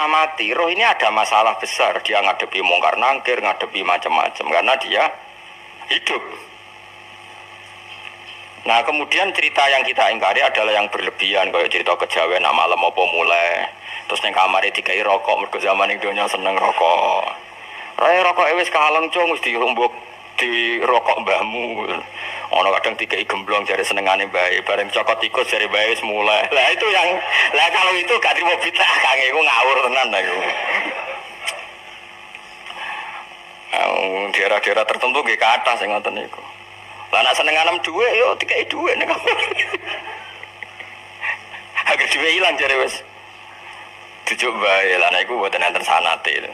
setelah mati, roh ini ada masalah besar. Dia ngadepi mungkar nangkir, ngadepi macam-macam karena dia hidup. Nah kemudian cerita yang kita ingkari adalah yang berlebihan, kayak cerita kejawen nak malam apa mulai, terus neng kamar dikai rokok, mergo zaman ning donya seneng rokok. Rokok wis kaleng cung, wis dirumbuk di rokok mbahmu. Ono kadang dikai gemblong jare senengane bae, bareng cokot tikus jare bae wis mulai. Lah itu yang, lah kalau itu gak trimo bid'ah kang iku ngawur tenan ta iku. Daerah-daerah tertentu nggih kathah sing ngoten niku. Lah nek seneng anem dhuwit yo dikai dhuwit nek. Agak dhuwit ilang jare wis. Dijuk bae lah nek iku mboten enten sanate.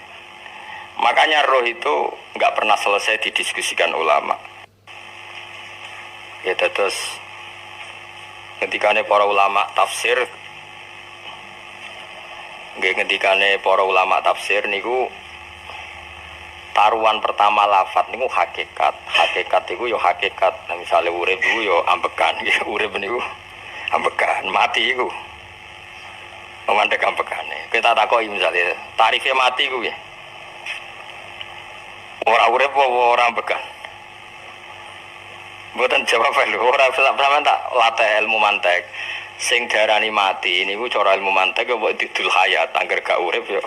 Makanya roh itu enggak pernah selesai didiskusikan ulama. Ya terus ketikane para ulama tafsir nggih ketikane para ulama tafsir niku taruhan pertama lafat niku hakikat. Hakikat niku yo hakikat. Nah, misalnya urip niku yo ambekan, urip niku ambekan, mati iku. Memandek ambekane. Kita takoki misalnya tarifnya mati iku ya. Ora urip apa ora ambekan. Mboten jawab lho, ora sampeyan tak latih ilmu mantek. Sing darani mati niku cara ilmu mantek kok didul hayat, angger gak urip yo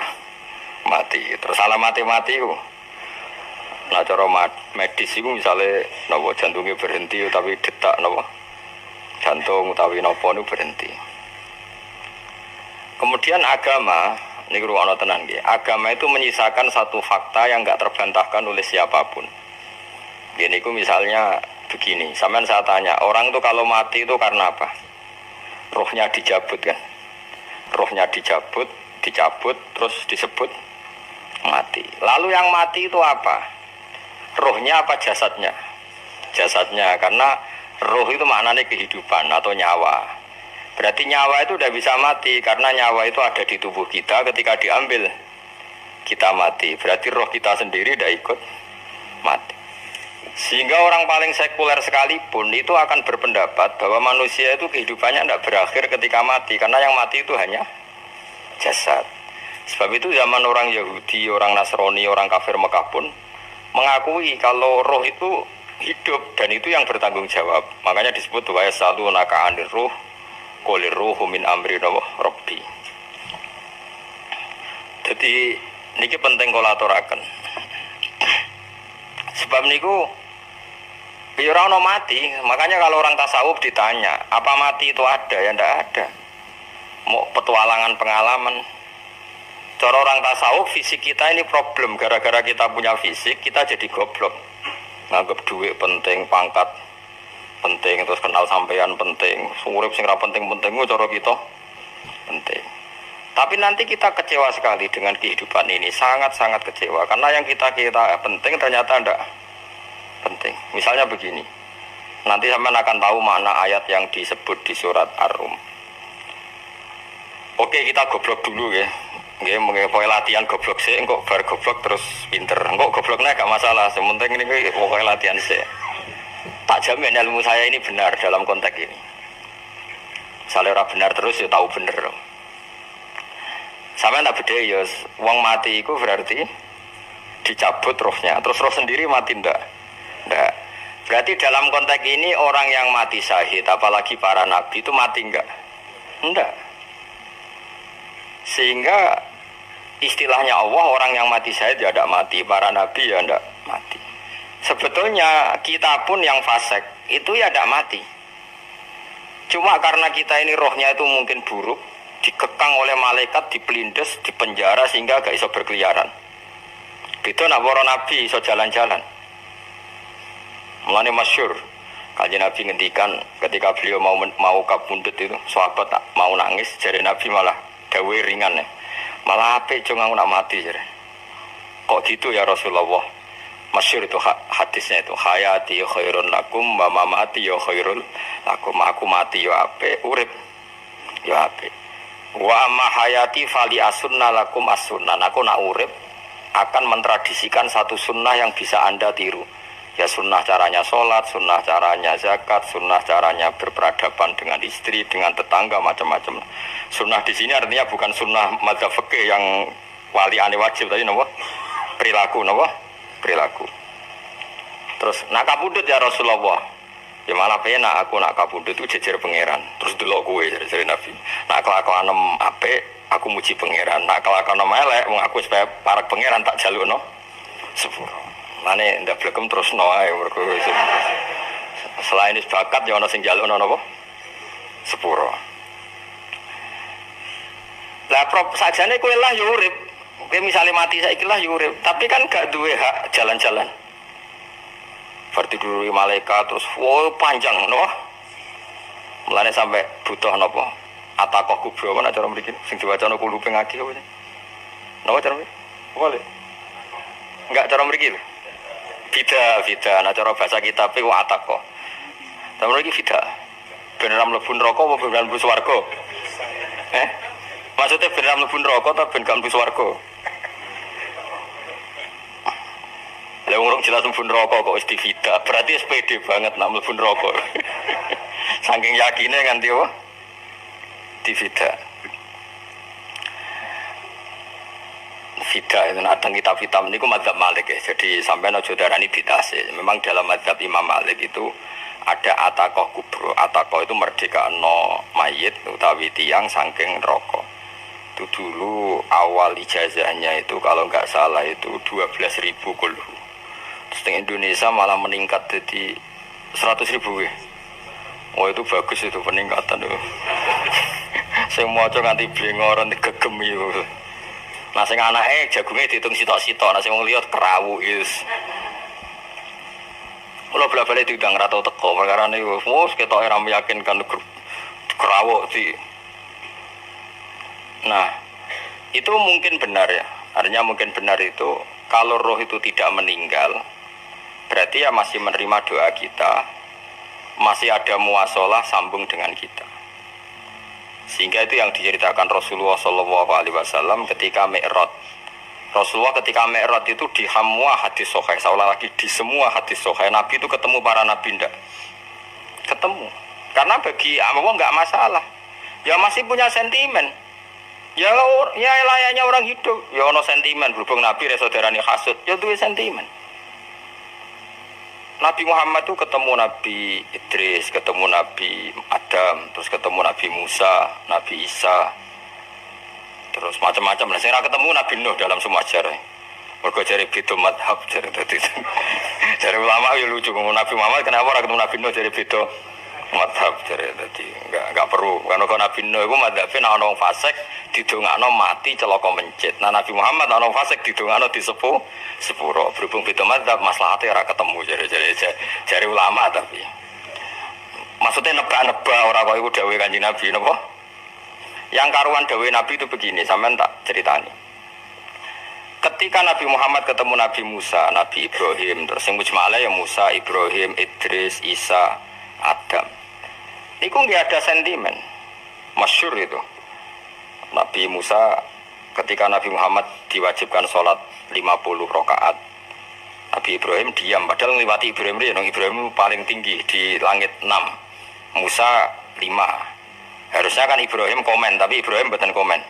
mati. Terus alamate mati iku. Nah cara medis itu misalnya napa jantungnya berhenti tapi detak napa jantung utawi napa niku berhenti. Kemudian agama niku ana tenan nggih. Agama itu menyisakan satu fakta yang enggak terbantahkan oleh siapapun. Nggih niku misalnya begini, sampean saya tanya, orang itu kalau mati itu karena apa? Rohnya dicabut kan. Rohnya dicabut terus disebut mati. Lalu yang mati itu apa? Rohnya apa jasadnya? Jasadnya, karena roh itu maknanya kehidupan atau nyawa. Berarti nyawa itu udah bisa mati karena nyawa itu ada di tubuh kita, ketika diambil kita mati. Berarti roh kita sendiri udah ikut mati. Sehingga orang paling sekuler sekalipun itu akan berpendapat bahwa manusia itu kehidupannya tidak berakhir ketika mati, karena yang mati itu hanya jasad. Sebab itu zaman orang Yahudi, orang Nasrani, orang kafir Mekah pun mengakui kalau roh itu hidup dan itu yang bertanggung jawab. Makanya disebut wa yasalunaka 'anir ruh qolir ruhu min amri rabbi. Jadi niki penting kula aturaken. Sebab niku ora ono mati, makanya kalau orang tasawuf ditanya, apa mati itu ada? Ya ndak ada. Mau petualangan pengalaman. Cara orang tasawuf fisik kita ini problem, gara-gara kita punya fisik kita jadi goblok. Nganggep duit penting, pangkat penting, terus kenal sampean penting, urip sing ra penting-penting cara kita penting. Tapi nanti kita kecewa sekali dengan kehidupan ini, sangat-sangat kecewa karena yang kita penting ternyata ndak penting. Misalnya begini. Nanti sampean akan tahu makna ayat yang disebut di surat Ar-Rum. Oke, kita goblok dulu ya. Nggih, pokoke latihan goblok sih, engko bar goblok terus pinter. Engko gobloknya gak masalah, sementing ini pokoke latihan sih. Tak jamin ilmu saya ini benar dalam konteks ini. Misalnya ora benar terus ya tahu bener. Sampeyan tak beda ya, wong mati itu berarti dicabut rohnya, terus roh sendiri mati ndak? Ndak. Berarti dalam konteks ini orang yang mati syahid, apalagi para nabi itu mati enggak? Enggak. Sehingga istilahnya Allah, orang yang mati syahid ya tidak mati, para nabi ya tidak mati. Sebetulnya kita pun yang fasik itu ya tidak mati. Cuma karena kita ini rohnya itu mungkin buruk, dikekang oleh malaikat, dipelindes, dipenjara sehingga gak iso berkeliaran. Itu nak para nabi iso jalan-jalan. Mulane masyhur kanjeng Nabi ngendikan ketika beliau mau kabundut itu, sahabat tak mau nangis, jare Nabi malah dawe ringan ya. Malah apik jong aku nak mati jare. Kok gitu ya Rasulullah? Masyhur itu hadisnya itu, hayati khairun lakum wa mamati ya khairul lakum. Aku mati ya apik, urip ya apik. Wa amma hayati fali asunna lakum asunnan. Aku nak urip akan mentradisikan satu sunnah yang bisa Anda tiru. Ya sunnah caranya sholat, sunnah caranya zakat, sunnah caranya berperadaban dengan istri, dengan tetangga, macam-macam. Sunnah di sini artinya bukan sunnah madzhab fikih yang wali ane wajib tadi, nopo perilaku, nopo perilaku. Terus nak kabudut ya Rasulullah, ya malah penak aku nak kabudut itu jejer pangeran. Terus delok kowe dari Nabi. Nak kelakuan apik, aku muji pangeran. Nak kelakuan elek, wong aku supaya para pangeran tak jalukno sepuro. Mane ndak blekem terus no ae mergo selain bakat ya ana sing njalukno napa sepuro. Lah prop sajane kowe lah yo urip. Kowe misale mati saiki lah yo urip, tapi kan gak duwe hak jalan-jalan. Berarti dulu malaikat terus panjang no. Mulane sampai butuh napa? Atakoh kubro ana cara mriki sing diwacana kulo pengaki apa sih? Napa cara mriki? Boleh. Enggak cara mriki lho. Vida, nah cara bahasa kitab itu atakoh. Tapi lagi vida, beneran mlebu neraka apa beneran mlebu swarga? Maksudnya beneran mlebu neraka atau beneran mlebu swarga? Lah wong jelas mlebu neraka kok wis divida, berarti SPD banget nak mlebu neraka. Saking yakine nganti apa? Divida. Fida itu ada kitab-kitab ini madzhab Malik ya. Jadi sampai aja darani bid'ah. Memang dalam madzhab Imam Malik itu ada atakoh kubro. Atakoh itu merdekano mayit utawi tiang saking neraka. Itu dulu awal ijazahnya itu kalau nggak salah itu 12.000 kulhu. Terus di Indonesia malah meningkat jadi 100.000 ya. Oh itu bagus itu peningkatan itu. Saya mau coba nganti blengoran digegem itu. Nah sing anake jagungnya dihitung sitok-sitok, nah sing wong liya kerawu is. Kula bala-bala diundang ra tau teko, perkara niku wis ketoke ra meyakinkan kerawu di. Nah, itu mungkin benar ya. Artinya mungkin benar itu kalau roh itu tidak meninggal, berarti ya masih menerima doa kita, masih ada muasalah sambung dengan kita. Sehingga itu yang diceritakan Rasulullah SAW ketika Mi'raj. Rasulullah ketika Mi'raj itu di semua hadis sahih, seolah lagi di semua hadis sahih Nabi itu ketemu para nabi ndak? Ketemu. Karena bagi Allah nggak masalah. Ya masih punya sentimen. Ya layaknya orang hidup. Ya ono sentimen berhubung Nabi saudarane hasud, ya duwe sentimen. Nabi Muhammad itu ketemu Nabi Idris, ketemu Nabi Adam, terus ketemu Nabi Musa, Nabi Isa, terus macam-macam. Nah, saya ketemu Nabi Nuh dalam semua sejarah. Mergo jare beda madhab, jare dadi. Jare ulama ya lucu, Nabi Muhammad kenapa ora ketemu Nabi Nuh jare beda madhab, jare dadi enggak perlu. Karena Nabi Nuh iku madhabe nek ana wong fasik didongakno mati celaka mencit. Nah Nabi Muhammad ana wong fasik didongakno sepuro. Berhubung beda madhab maslahate ora ketemu jare ulama tapi. Maksudnya nebak-nebak ora kok iku dawuhe Kanjeng Nabi napa? Yang karuan dawuhe Nabi itu begini, sampean tak ceritani. Ketika Nabi Muhammad ketemu Nabi Musa, Nabi Ibrahim, terus yang mujma'ala ya Musa, Ibrahim, Idris, Isa, Adam. Itu nggak ada sentimen, masyhur itu. Nabi Musa ketika Nabi Muhammad diwajibkan sholat 50 rakaat, Nabi Ibrahim diam, padahal ngliwati Ibrahim paling tinggi di langit 6, Musa 5. Harusnya kan Ibrahim komen, tapi Ibrahim bukan komen.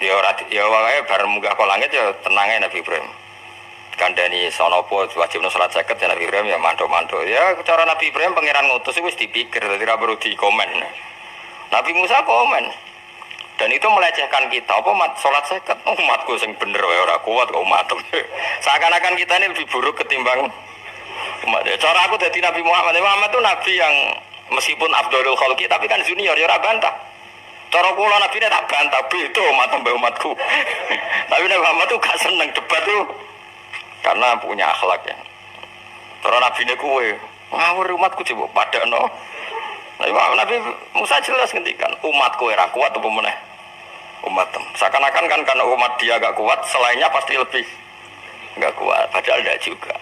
Ya wae bareng munggah ke langit ya tenangnya Nabi Ibrahim. Kandani sonopo wajib salat 50 ya Nabi Ibrahim ya mantuk-mantuk. Ya cara Nabi Ibrahim pangeran ngutus wis dipikir dadi ra perlu dikomen. Nabi Musa komen. Dan itu melecehkan kita. Apa salat 50 umatku sing bener wae ora kuat kok umatem. Seakan-akan kita ini lebih buruk ketimbang umat. Cara aku dadi Nabi Muhammad. Muhammad itu nabi yang meskipun Abdul Khalqi tapi kan junior ya ora bantah. Cara kula Nabi ini tak bantah itu umatku. Tapi Nabi Muhammad itu gak seneng debat tuh karena punya akhlak ya. Cara Nabi ini kuwe ngawur umatku coba padakno. Nabi Musa jelas ngendikan umatku ora kuat apa meneh umat. Seakan-akan kan karena umat dia gak kuat, selainnya pasti lebih gak kuat. Padahal tidak juga.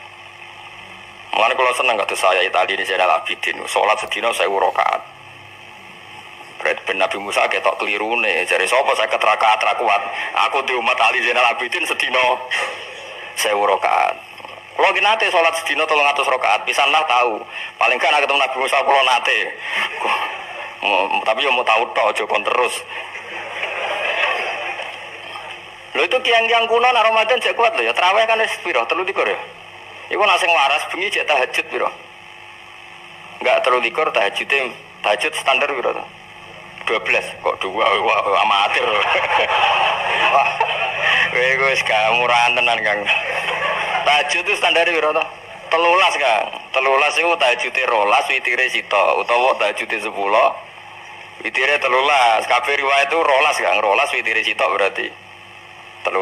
Mulane kalau seneng kata saya tadi ini saya Abidin, sholat sedina 1000 rakaat. Berarti Nabi Musa ketok keliru nih. Jadi sopo saya keterakaat kuat. Aku di umat Ali Zainal Abidin sedino 1000 rakaat. Kalau kita nate sholat sedino 300 rakaat, pisanlah tahu. Paling kan ketemu Nabi Musa kalau nate. Tapi yang mau tahu toh, jokon terus. Lo itu kiang-kiang kuno nak Ramadan cek kuat lo ya. Terawih kan wis piro? 3 ya. Iku nak sing waras bengi cek tahajud piro? Enggak 3 tahajud standar piro to? 12 kok 2 wah amatir. Wah. Wis murahan tenan Kang. Tahajud itu standar piro to? 13 Kang. 13 iku tahajude 12 witire sita utawa tahajude 10 witire 13. Kabeh riwayat itu 12 Kang. 12 witire sita berarti 13.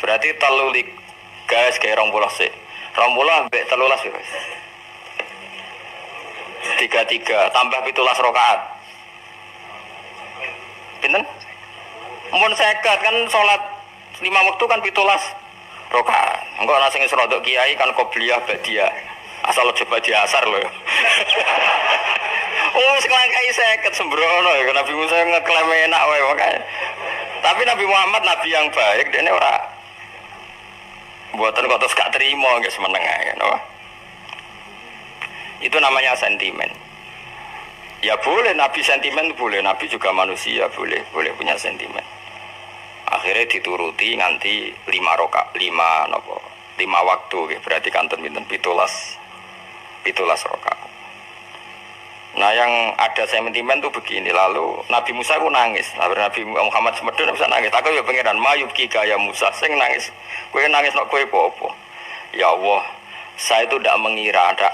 Berarti 3 guys kayak 20 sih. 20 mbek 13 wis. 33 tambah 17 rakaat. Pinten? Mun 50 kan salat 5 waktu kan 17 rakaat. Engko ana sing serodok kiai kan qobliyah ba'diyah. Asal coba diasar lho. Oh, wis kelangkai 50 sembrono ya Nabi Musa ngeklaim enak wae makanya. Tapi Nabi Muhammad nabi yang baik dene ora buatan kok terus gak terima nggak semeneng ae no? Itu namanya sentimen. Ya boleh Nabi sentimen boleh, Nabi juga manusia boleh punya sentimen. Akhirnya dituruti nganti 5 waktu berarti kanton pinten 17 rakaat. Nah yang ada sentimen tuh begini, lalu Nabi Musa itu nangis, Nabi Muhammad semedun bisa nangis. Aku ya pengiran mayubki kaya Musa, sing nangis, kue nangis nak kue apa? Ya Allah, saya itu tidak mengira ada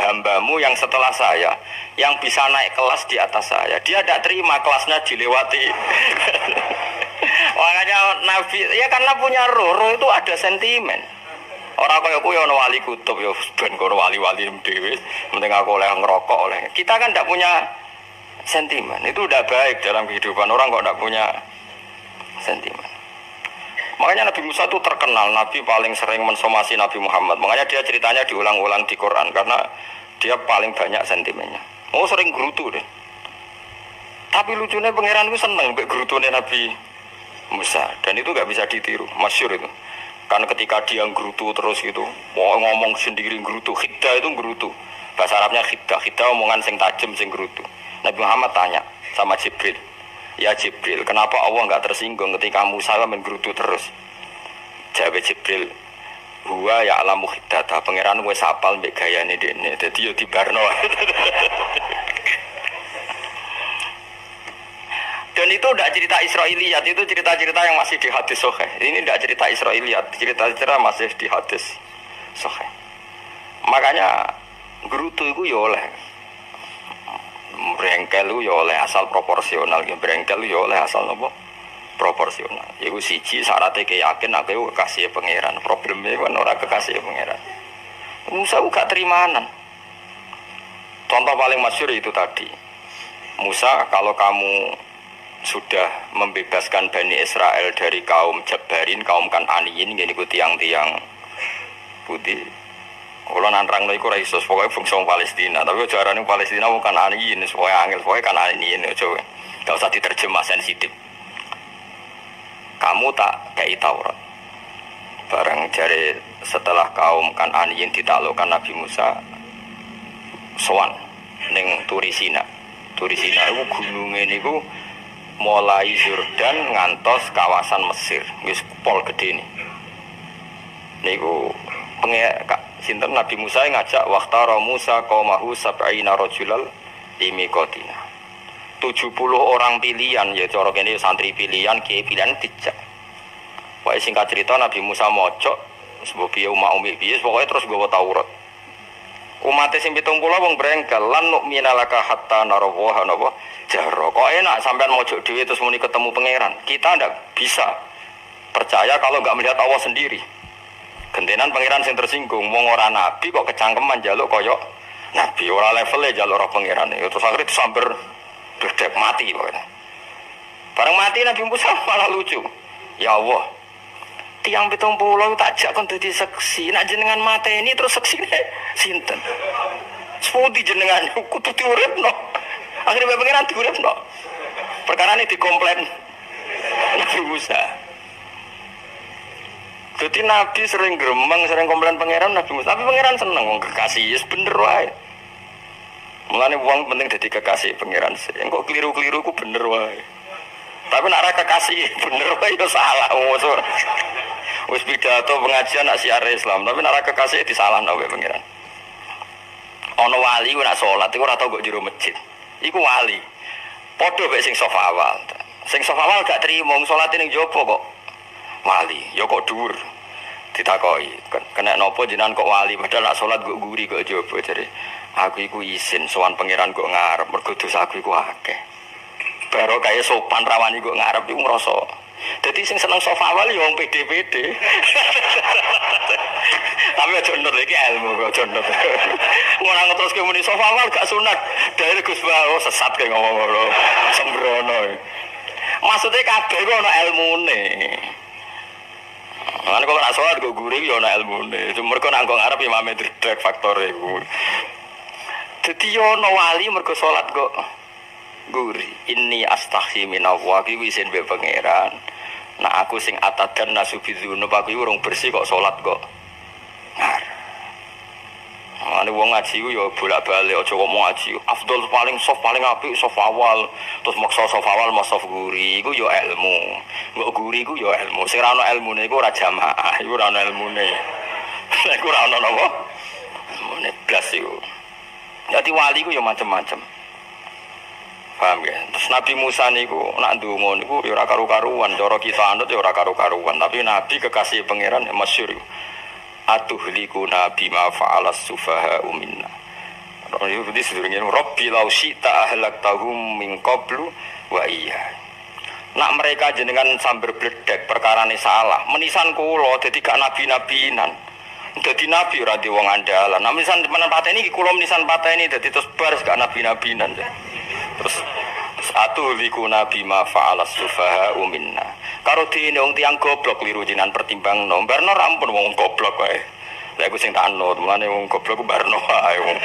hambamu yang setelah saya, yang bisa naik kelas di atas saya. Dia tidak terima kelasnya dilewati. Makanya Nabi, ya karena punya roh itu ada sentimen. Orang kaya kuwi ana wali kutub ya ben kono wali-wali dhewe, penting aku oleh ngerokok oleh. Kita kan ndak punya sentimen. Itu udah baik dalam kehidupan orang kok ndak punya sentimen. Makanya Nabi Musa itu terkenal Nabi paling sering mensomasi Nabi Muhammad. Makanya dia ceritanya diulang-ulang di Quran karena dia paling banyak sentimennya. Oh sering gerutu deh. Tapi lucunya pangeran itu seneng mbek gerutune Nabi Musa dan itu nggak bisa ditiru, masyhur itu. Kan ketika dia gerutu terus gitu, mau ngomong sendiri gerutu, khiddah itu gerutu. Bahasa Arabnya khiddah omongan sing tajem sing gerutu. Nabi Muhammad tanya sama Jibril, ya Jibril, kenapa Allah nggak tersinggung ketika Musa menggerutu terus? Jawab Jibril, huwa ya alamu khiddata, pangeran wis apal mbek gayane dene, dadi yo dibarno. Dan itu tidak cerita Israiliyat, itu cerita-cerita yang masih di hadis sahih. Ini tidak cerita Israiliyat, cerita-cerita masih di hadis sahih. Makanya gerutu itu ya oleh brengkel itu ya oleh asal proporsional, brengkel itu ya oleh asal apa? Proporsional. Iku siji syaratnya keyakin aku kekasih pangeran. Problemnya kan orang kekasih pangeran. Musa gak terimanan. Contoh paling masyhur itu tadi. Musa, kalau kamu sudah membebaskan Bani Israel dari kaum Jabarin, kaum Kan'aniyin, gini ku tiang-tiang putih. Kalau nantrang iku ora iso pokoke bangsa Palestina, tapi ajarane Palestina bukan Kan'aniyin, pokoke angel, pokoke Kan'aniyin aja. Enggak usah diterjemah sensitif. Kamu tak kei Taurat. Bareng jare setelah kaum Kan'aniyin ditaklukkan Nabi Musa sowan ning Turisina. Turisina iku gununge niku mulai Yordan ngantos kawasan Mesir, wis pol gede nih. Niku sinten Nabi Musa ngajak waqtara Musa qaumahu sab'ina rajulal limiqatina. 70 orang pilihan ya cara kene santri pilihan, kiai pilihan dijak. Wae singkat cerita Nabi Musa mojok sebab piye umat piye pokoke terus nggawa Taurat. Umat sing 70 wong brengkel lan nu'mina laka hatta narawaha napa jaro. Kok enak sampean mojok dhewe terus muni ketemu pangeran. Kita ndak bisa percaya kalau enggak melihat Allah sendiri. Gentenan pangeran sing tersinggung wong ora nabi kok kecangkeman njaluk koyok nabi ora levele njaluk roh pangeran. Ya terus akhirnya disamber bledek mati pokoknya. Bareng mati Nabi Musa malah lucu. Ya Allah, tiang 70 tak jak kon dadi seksi, nak jenengan mateni terus seksine sinten? Sepundi jenengan kudu diuripno. Akhirnya pengiran diuripno. Perkara ini dikomplain Nabi Musa. Jadi Nabi sering gremeng, sering komplain pangeran Nabi Musa. Tapi pangeran seneng wong kekasih, yes bener wae. Mulane wong penting dadi kekasih pangeran. Engko keliru-keliru ku bener wae. Tapi nek ora kekasih bener wae yo salah wis. Wis pidato pengajian nak siar Islam, tapi nek ora kekasih disalahno wae pangeran. Ana wali ku nak salat iku ora tau kok jero masjid. Iku wali. Padha mek sing saf awal. Sing saf awal gak trimo salate ning jopo kok wali, ya kok dhuwur. Ditakoki, kena napa jenengan kok wali padahal nak salat kok guri kok jopo jare. Aku iku isin sowan pangeran kok ngarep mergo dosaku iku akeh. Baru kaya sopan rawani kok ngarep iku ngrasa. Dadi sing seneng saf awal ya wong pede-pede. Tapi aja nut iki ilmu kok aja nut. Ora ngeteruske muni saf awal gak sunat. Dari Gus Bawo sesat kaya ngomong ngono. Sembrono. Maksudnya kabeh kok ana ilmune. Ana kok nak salat kok guri yo ana ilmune. Mergo nak kok ngarep imame dredeg faktore iku. Dadi yo ana wali mergo salat kok guri. Inni astaghfi minallah iki isin be pangeran. Nah aku sing atadan nasubidzunub aku iki urung bersih kok salat kok. Ane wong ngaji ku ya bolak-balik aja kok mau ngaji. Afdol paling soft paling apik soft awal. Terus maksa soft awal mas soft guri iku ya ilmu. Mbok guri iku ya ilmu. Sing ora ana ilmune iku ora jamaah, iku ora ana ilmune. Nek ora ana napa? Ilmune blas iku. Dadi wali ku ya macam-macam. Paham ya? Terus Nabi Musa niku nak ndonga niku ya ora karu-karuan, cara kita anut ya ora karu-karuan, tapi Nabi kekasih pangeran masyhur. Atuhlikuna bima fa'alas sufaha minna. Itu sedurunge Rabbi law syi'ta ahlaktahum min qablu wa iya. Nak mereka jenengan sambil bledek perkarane salah, menisan kula dadi gak nabi-nabinan. Dadi nabi ora di wong andalan. Nah menisan menan pateni iki kula menisan pateni dadi terus bar gak nabi-nabinan. Terus atuhlikuna bima fa'alas sufaha minna. Karo dene wong tiyang goblok kliru jinan pertimbang nombarno rampun wong goblok wae. Lha iku sing tak anut, mulane wong goblok ku barno wae wong.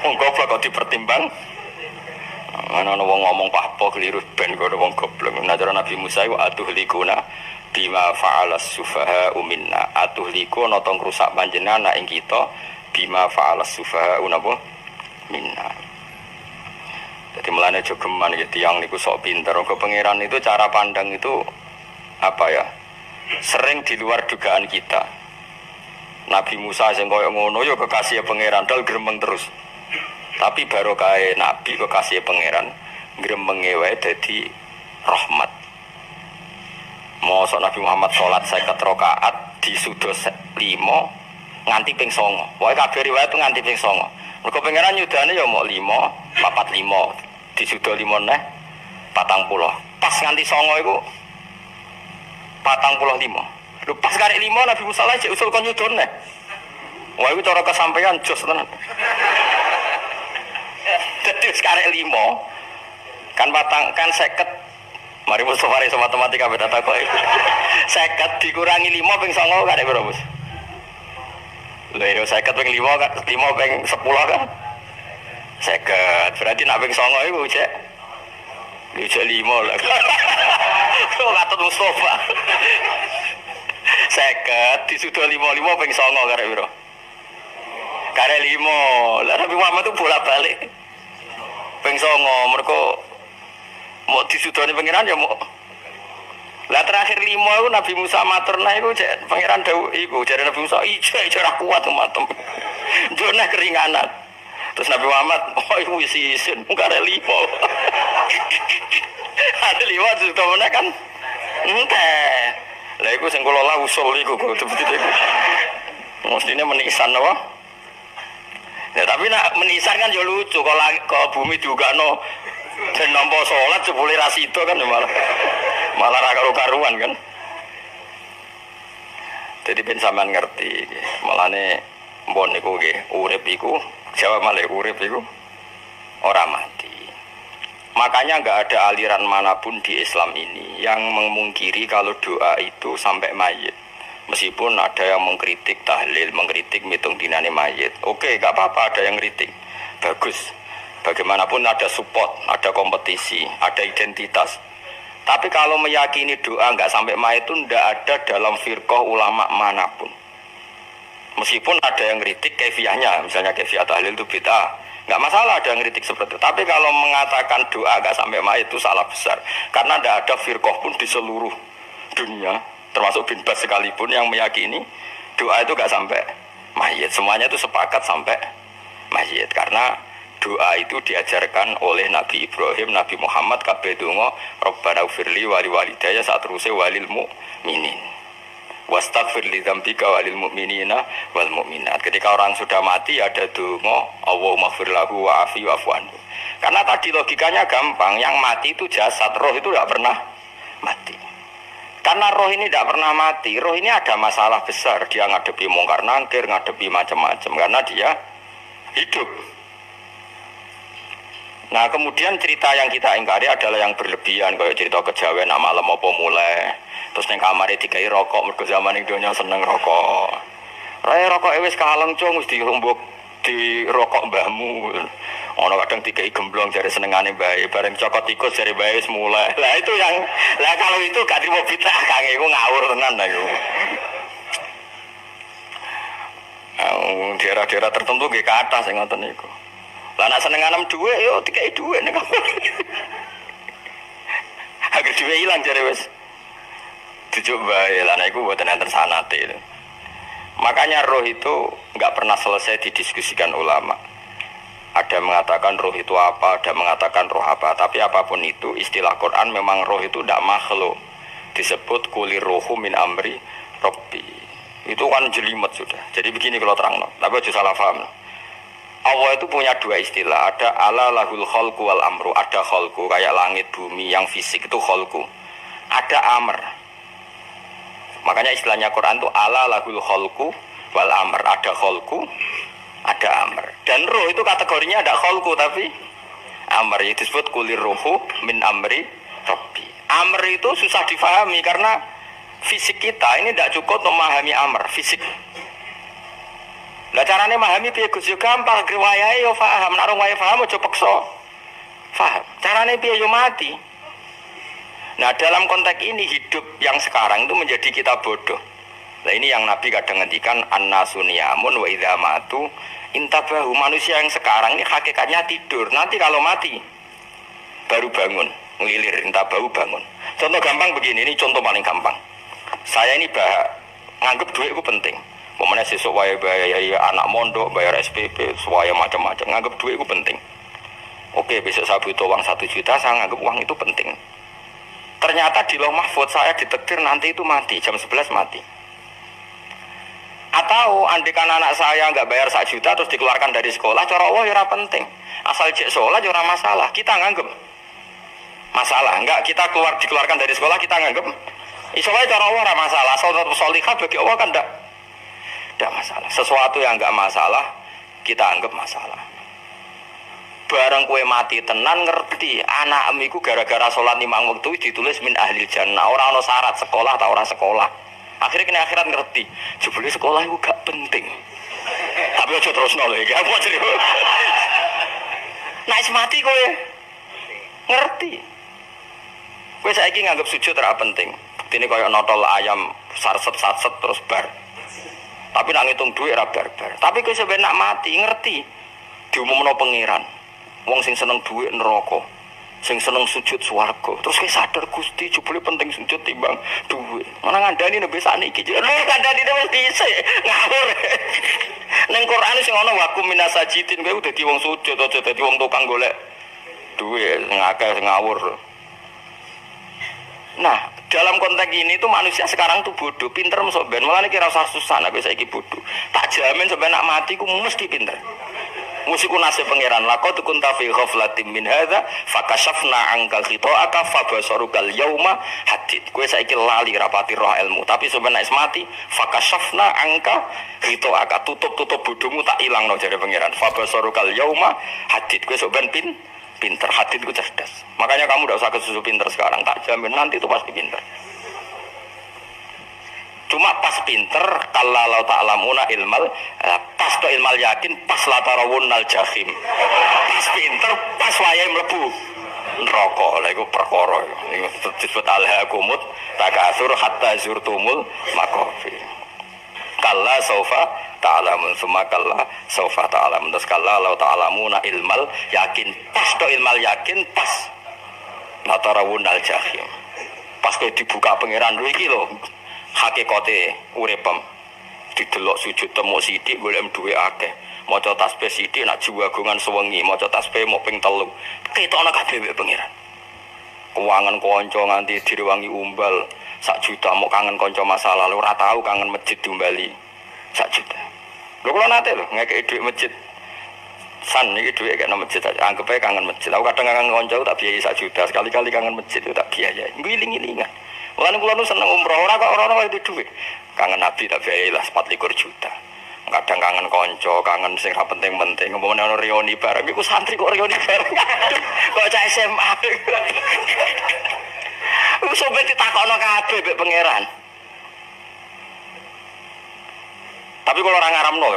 Wong goblok kok dipertimbang. Ana wong ngomong papo kliru ben kok wong goblok. Najara Nabi Musa iku atuhlikuna bima fa'alas sufaha minna. Atuhlikuna tong rusak panjenengan ing kita bima fa'alas sufaha napa minna. Jadi mulane jogeman ya tiyang niku sok pinter. Kok pangeran itu cara pandang itu apa ya? Sering di luar dugaan kita. Nabi Musa sing koyo ngono ya kekasih pangeran dal gremeng terus. Tapi barokah Nabi kekasih pangeran gremenge wae dadi rahmat. Mosok Nabi Muhammad salat 50 rakaat disudo 5 nganti ping 9. Wae kabeh riwayat nganti ping 9. Mergo pangeran nyudane ya mok 5, 45. Disudo 5 neh 40. Pas nganti 9 iku 45. Lho pas karek 5 Nabi Musa lagi usul kon nyudone. Wah iku cara kesampaian jos tenan. Dadi karek 5 kan kan 50. Mari Mustofa iso matematika beda tak kok. 50 dikurangi 5 ping 9 karek piro, Bos? Lha yo 50 ping 5 kan 5 ping 10 kan. 50 berarti nak ping 9 iku cek. Cek 5 lah. Kok katut Mustofa. 50 disudo 55 ping 9 karek piro? Karek 5. Lah Nabi Muhammad itu bolak-balik. Ping 9 mergo mau disudoni pangeran ya mau. Lah terakhir 5 itu Nabi Musa matur nah iku cek pangeran dawuh iku jare Nabi Musa ijo ora kuat matem. Jone keringanan. Terus Nabi Muhammad oh iku wis isin karek 5. Ada 5 disudone kan. Enteh. Lah iku sing kula lah usul iku betul-betul iku. Mestine menisan apa? Ya tapi nak menisan kan ya lucu kalau bumi diugakno dan nampa salat jebule ra sida kan malah ra karo-karuan kan. Jadi ben sampean ngerti malane mbon niku nggih urip iku jawab malih urip iku ora mati. Makanya enggak ada aliran manapun di Islam ini yang memungkiri kalau doa itu sampai mayit. Meskipun ada yang mengkritik tahlil, mengkritik mitung dinane mayit. Oke, enggak apa-apa ada yang kritik. Bagus. Bagaimanapun ada support, ada kompetisi, ada identitas. Tapi kalau meyakini doa nggak sampai mayit itu tidak ada dalam firqah ulama manapun. Meskipun ada yang kritik kefiahnya, misalnya kefiah tahlil itu bid'ah, nggak masalah ada yang kritik seperti itu. Tapi kalau mengatakan doa nggak sampai mayit itu salah besar, karena tidak ada firqah pun di seluruh dunia, termasuk bin Baz sekalipun yang meyakini doa itu nggak sampai mayit. Semuanya itu sepakat sampai mayit, karena doa itu diajarkan oleh Nabi Ibrahim, Nabi Muhammad, kabeh donga Rabbana ufirli wali walidayya saat terusé walil mu'minin wastaghfir li dzambika walil mu'minina wal mu'minat. Ketika orang sudah mati ada donga Allahumma ighfir lahu wa afi wa'fu anhu. Karena tadi logikanya gampang, yang mati itu jasad, roh itu tidak pernah mati. Karena roh ini tidak pernah mati, roh ini ada masalah besar, dia ngadepi mungkar nangkir, ngadepi macam-macam karena dia hidup. Nah kemudian cerita yang kita ingkari adalah yang berlebihan, kayak cerita kejawen nak malam apa mulai terus neng kamar dikai rokok, mergo zaman donya seneng rokok. Raya rokok wis kaleng cung wis dirumbuk di rokok mbahmu. Ono kadang dikai gemblong jare senengane bae, bareng cokot tikus jare bae wis mulai. Lah itu yang kalau itu gak trimo bid'ah Kang, iku ngawur tenan lha iku. Daerah-daerah tertentu nggih kathah sing ngoten niku. Lah nek seneng anem dhuwit yo dikai dhuwit nek. Agar dhuwit ilang jare wis. Dicoba ya lah nek iku mboten enten sanate. Makanya roh itu enggak pernah selesai didiskusikan ulama. Ada mengatakan roh itu apa, ada mengatakan roh apa. Tapi apapun itu istilah Quran memang roh itu tidak makhluk. Disebut kulir rohu min amri robbi. Itu kan jelimet sudah. Jadi begini kalau terang, tapi aja salah paham. Allah itu punya dua istilah, ada ala lahul khalqu wal amru, ada khalqu kayak langit bumi yang fisik itu khalqu, ada amr. Makanya istilahnya Quran itu ala lahul khalqu wal amr, ada khalqu, ada amr. Dan roh itu kategorinya ada khalqu tapi amr, itu disebut kulir ruhu min amri rabbi. Amr itu susah difahami karena fisik kita ini tidak cukup memahami amr, fisik. Lah carane memahami piye Gus yo gampang, riwayahe yo paham, nek ora paham aja peksa. Paham. Carane piye yo mati. Nah, dalam konteks ini hidup yang sekarang itu menjadi kita bodoh. Nah, ini yang Nabi kadang ngendikan annasu niyamun wa idza matu intabahu. Manusia yang sekarang ini hakikatnya tidur. Nanti kalau mati baru bangun, ngelilir intabahu bangun. Contoh gampang begini, ini contoh paling gampang. Saya ini nganggep duit itu penting. Pemene sesuk wae bayar anak mondok, bayar SPP, semuanya macam-macam. Nganggep duit itu penting. Oke, besok saya butuh uang 1 juta, saya nganggep uang itu penting. Ternyata di Lauh Mahfudz saya ditakdir nanti itu mati, jam 11 mati. Atau andikan anak saya nggak bayar 1 juta terus dikeluarkan dari sekolah, cara Allah ya penting. Asal cek sholat ya masalah. Kita nganggep masalah. Enggak, kita dikeluarkan dari sekolah kita nganggep istilahnya cara Allah masalah. Asal sholihah bagi Allah kan tidak masalah. Sesuatu yang enggak masalah kita anggap masalah. Barang kue mati tenan ngerti anakmu iku gara-gara sholat 5 waktu ditulis min ahli jannah. Orang ono syarat sekolah atau orang sekolah. Akhirnya kena akhirat ngerti. Jebule sekolah itu gak penting. Tapi aja terus nol ya. Apa jadi? Naik mati kowe ngerti. Kowe saiki nganggap sujud ora penting. Buktine koyo notol ayam sarset-sarset terus bar. Tapi nak ngitung duit ra bar-bar. Tapi kowe sampe nak mati ngerti diumumno pangeran. Wong sing seneng duit neraka, sing seneng sujud swarga. Terus kowe sadar Gusti jebule penting sujud timbang duit. Mana ngandani nembe sakniki. Lho ngandani wis dhisik. Ngawur. Ning Quran sing ana wakum minasajidin kowe dadi wong sujud aja dadi wong tukang golek duit sing akeh sing ngawur. Nah, dalam konteks ini tuh manusia sekarang tuh bodoh, pinter masuk ben. Malah kira usah susah nek saiki bodoh. Tak jamin sampai nak mati ku mesti pinter. Musiku nasib pangeran laqad kunta fi ghaflatin min hadza fakashafna anka khita'aka fabasarukal yauma hadid. Kowe saiki lali rapati roh ilmu, tapi sampeyan nek mati fakashafna anka khita'aka tutup bodhomu tak ilangno jare pangeran. Fabasarukal yauma hadid. Kowe sampeyan pinter, hadid ku cerdas. Makanya kamu tidak usah kesusu pinter sekarang, tak jamin nanti itu pasti pinter. Cuma pas pinter kalau ta'lamuna ilmal pas to ilmal yakin pas la tarawunnal jahim. Pas pinter pas wayahe mlebu neraka. Lha iku perkara iku disebut alhaqumut takasur hatta zurtumul maqabir. Kalla saufa ta'lamun summa kalla saufa ta'lamun. Terus kalla law ta'lamuna ilmal yakin pas to ilmal yakin pas latarawunal jahim. Pas kowe dibuka pangeran lho iki lho hakikate uripem. Didelok sujud temu sithik golek duwe akeh. Maca tasbih sithik nak jiwagongan sewengi, maca tasbih mok ping 3. Ketokno kabeh mek pangeran. Keuangan kanca nganti direwangi umbal 1 juta mok kangen kanca masa lalu ora tau kangen masjid diumbali 1 juta. Lho kula nate lho ngekeki dhuwit masjid. San iki dhuwit kena masjid aja. Anggep ae kangen masjid. Aku kadang kangen kanca tak biayai 1 juta, sekali-kali kangen masjid itu tak biayai. Ngiling-ngilingan. Mulane kula nu seneng umroh ora kok ora itu dhuwit. Kangen Nabi tak biayai lah 24 juta. Kadang kangen kanca, kangen sing ra penting-penting. Umpamane ana reuni bareng iku santri kok reuni bareng. Kok cah SMA. Wis sampe ditakokno kabeh mek pangeran. Tapi kalau orang ngaramno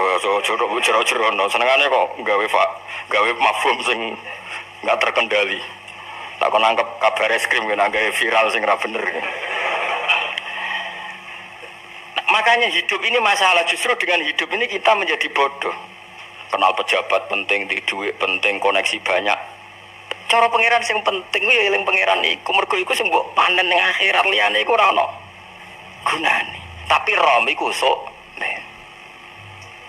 jero-jero senengane kok gawe mafhum sing enggak terkendali. Tak kon nangkep kabar es krim kena gawe viral sing ra bener. Makanya hidup ini masalah, justru dengan hidup ini kita menjadi bodoh. Kenal pejabat penting, di duit penting, koneksi banyak. Cara pangeran sing penting ku ya eling pangeran iku, mergo iku sing mbok panen ning akhirat liyane iku ora ono gunane. Tapi rom iku sok men.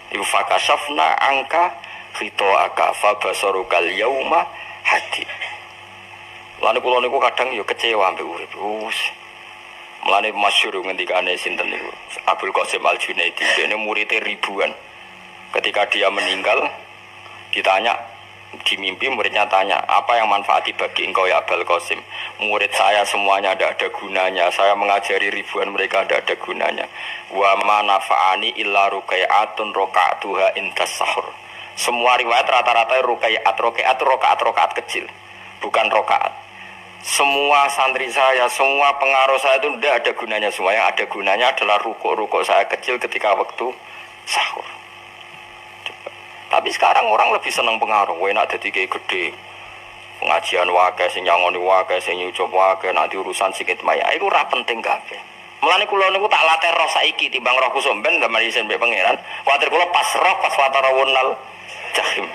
Iku fakasafna angka khitoaka fa basarukal yauma hadid. Lan kula niku kadang ya kecewa ambek urip. Mulane masyhur ngendikane sinten niku Abdul Qasim Al-Junaidi, dene muridé ribuan. Ketika dia meninggal ditanya di mimpi, muridnya tanya, apa yang manfaati bagi engkau ya Abdul Qasim? Murid saya semuanya tidak ada gunanya, saya mengajari ribuan mereka tidak ada gunanya. Wa ma nafa'ani illa rukai'atun roka'atuha intas sahur. Semua riwayat rata-rata rakaat kecil, bukan rokaat. Semua santri saya, semua pengaruh saya itu tidak ada gunanya. Semua yang ada gunanya adalah rukuk saya kecil ketika waktu sahur. Coba. Tapi sekarang orang lebih senang pengaruh. Enak jadi kayak gede, pengajian wakai, sing nyangoni wakai, sing nyucup wakai, nanti urusan sikit maya. Itu ora penting kabeh. Mulane kula niku tak latih roh saiki timbang roh kusumben zaman isin mbek pangeran. Kuwatir kula pas roh pas watarawunal jahim.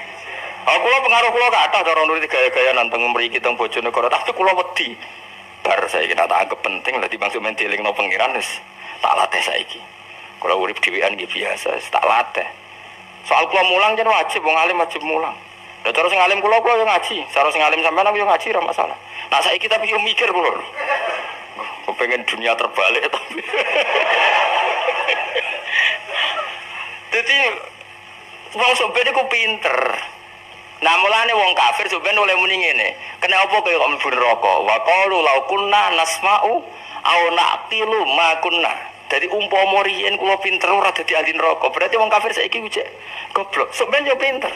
Aku kula pengaruh kula kathah cara nuruti gaya-gaya nanteng mriki teng Bojonegoro, tapi kula wedi. Bar saiki tak anggap penting lah timbang sampeyan dielingno pangeran wis tak latih saiki. Kula urip dhewean nggih biasa, tak latih. Soal kula mulang jan wajib wong alim wajib mulang. Lah terus sing alim kula yo ngaji, cara sing alim sampean aku yo ngaji ora masalah. Nah saiki tapi yo mikir kula. Kok pengen dunia terbalik tapi. Jadi wong sampeyan iku pinter. Nah mulane wong kafir sampeyan oleh muni ngene. Kena apa kaya kok mlebu neraka? Wa qalu law kunna nasma'u aw naqilu ma kunna. Dadi umpama riyen kula pinter ora dadi ahli neraka. Berarti wong kafir saiki wis goblok. Sampeyan yo pinter.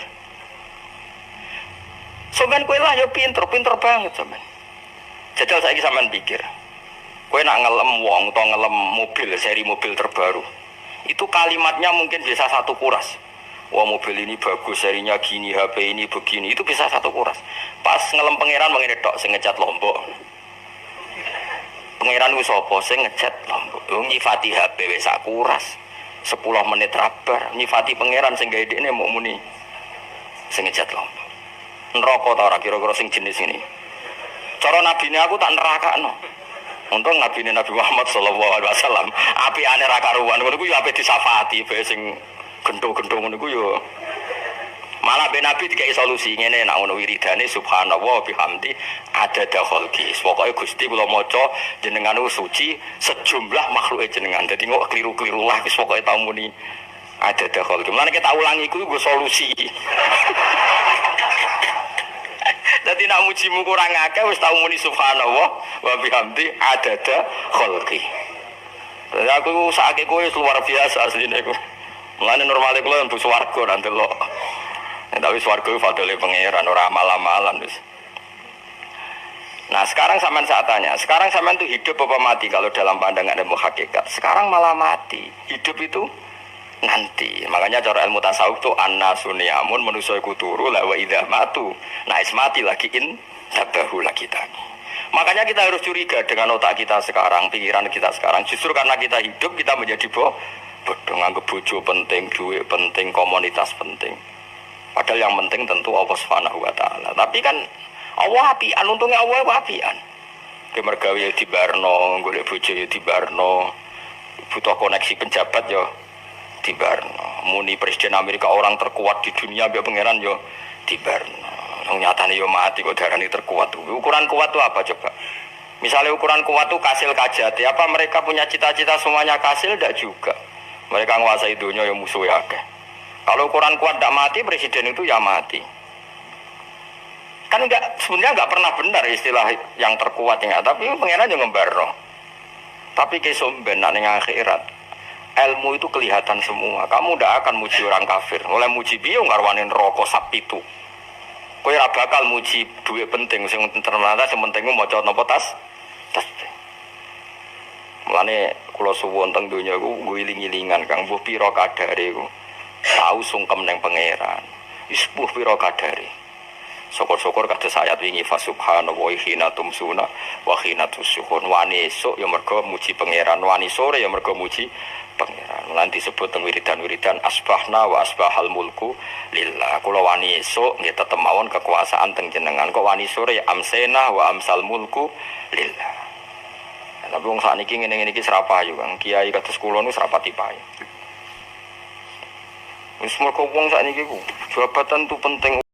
Sampeyan kowe lah yo pinter banget sampeyan. Jajal saiki sampeyan pikir. Kowe nak ngelem wong utawa ngelem mobil, seri mobil terbaru. Itu kalimatnya mungkin bisa 1 kuras. Wah mobil ini bagus, serinya gini, HP ini begini, itu bisa 1 kuras. Pas ngelem pangeran mengene tok sing ngecat Lombok. Pangeran ku sapa sing ngecat Lombok? Nyifati HP wis sak kuras. 10 menit rabar, nyifati pangeran sing gawe dekne mau muni sing ngecat Lombok. Neraka ta ora kira-kira sing jenis ini. Cara nabine aku tak nerakakno. Untung nabine Nabi Muhammad sallallahu alaihi wasallam apikane ra karuan. Ngono ku yo ape disafati bae sing gendho-gendho ngono ku yo. Malah ben Nabi dikai solusi ngene nek ono wiridane subhanallah bihamdi adada khalqi. Pokoke Gusti kula maca jenengan suci sejumlah makhluke jenengan. Dadi kok kliru-kliru lah wis pokoke tau muni adada khalqi. Mulane kita ulangi iku nggo solusi. Dadi nek mujimu kurang akeh wis tau muni subhanallah wa bihamdi adada khalqi. Dadi aku sakake kowe luar biasa asline iku. Mulane normale kula mlebu swarga nanti lho. Tapi swarga itu fadole pangeran ora amal-amalan wis. Nah, sekarang sampean saya tanya, sekarang sampean itu hidup apa mati kalau dalam pandangan ilmu hakikat? Sekarang malah mati. Hidup itu nanti. Makanya cara ilmu tasawuf itu annasu niyamun manusa iku turu la wa idza matu. Nah, is mati lagi Sabahulah kita. Makanya kita harus curiga dengan otak kita sekarang, pikiran kita sekarang. Justru karena kita hidup, kita menjadi bodoh, nganggep bojo penting, duit penting, komunitas penting. Padahal yang penting tentu Allah Subhanahu wa taala. Tapi kan Allah apian, untungnya Allah apian. Kemergawe ya dibarno, golek bojo ya dibarno. Butuh koneksi penjabat ya dibarno. Muni presiden Amerika orang terkuat di dunia biar pangeran ya dibarno. Nyatanya yo mati kok darahnya terkuat. Ukuran kuat itu apa coba? Misalnya ukuran kuat itu kasil kajati. Apa mereka punya cita-cita semuanya kasil? Tidak juga. Mereka menguasai dunia yang musuh ya. Kalau ukuran kuat tidak mati, presiden itu ya mati. Kan sebenarnya nggak pernah benar istilah yang terkuat ya. Tapi pengen aja ngembarno. Tapi kesomben nak yang akhirat. Ilmu itu kelihatan semua. Kamu tidak akan muji orang kafir. Oleh muji biung ngarwanin rokok sapi itu. Kowe ora bakal muji duit penting sing ternyata sing penting maca napa tas. Mulane kula suwun teng donya iku ngiling-ilingan Kang mbuh pira kadare iku. Tau sungkem ning pangeran. Wis mbuh pira kadare. Syukur-syukur kados ayat wingi fa subhanallahi hina tumsuna wa hina tusyuhun. Wani esuk ya mergo muji pangeran, wani sore ya mergo muji pangeran. Lan disebut teng wiridan-wiridan asbahna wa asbahal mulku lillah. Kula wani esuk nggih tetep mawon kekuasaan teng jenengan. Kok wani sore amsena wa amsal mulku lillah. Tapi wong sakniki ngene-ngene iki serapayu Kang. Kiai kados kula niku serapati payu. Wis mergo wong sakniki ku jabatan tu penting.